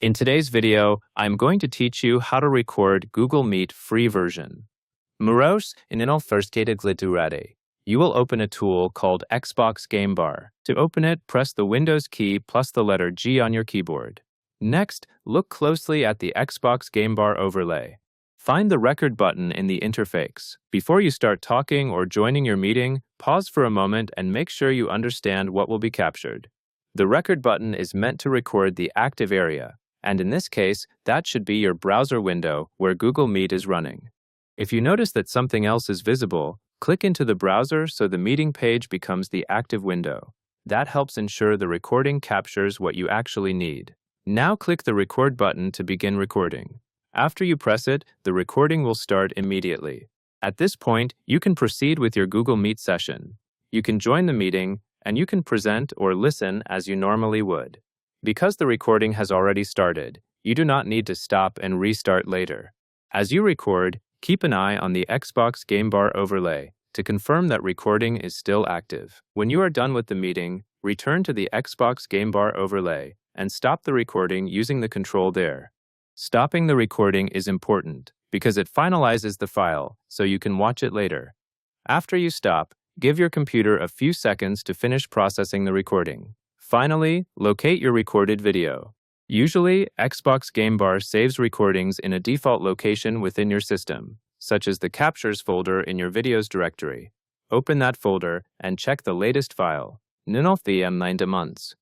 In today's video, I'm going to teach you how to record Google Meet free version. Muros inil firskate gliturade. You will open a tool called Xbox Game Bar. To open it, press the Windows key plus the letter G on your keyboard. Next, look closely at the Xbox Game Bar overlay. Find the record button in the interface. Before you start talking or joining your meeting, pause for a moment and make sure you understand what will be captured. The record button is meant to record the active area, and in this case, that should be your browser window where Google Meet is running. If you notice that something else is visible, click into the browser so the meeting page becomes the active window. That helps ensure the recording captures what you actually need. Now click the record button to begin recording. After you press it, the recording will start immediately. At this point, you can proceed with your Google Meet session. You can join the meeting, and you can present or listen as you normally would. Because the recording has already started, you do not need to stop and restart later. As you record, keep an eye on the Xbox Game Bar overlay to confirm that recording is still active. When you are done with the meeting, return to the Xbox Game Bar overlay and stop the recording using the control there. Stopping the recording is important because it finalizes the file so you can watch it later. After you stop, give your computer a few seconds to finish processing the recording. Finally, locate your recorded video. Usually, Xbox Game Bar saves recordings in a default location within your system, such as the Captures folder in your Videos directory. Open that folder and check the latest file, 9 months.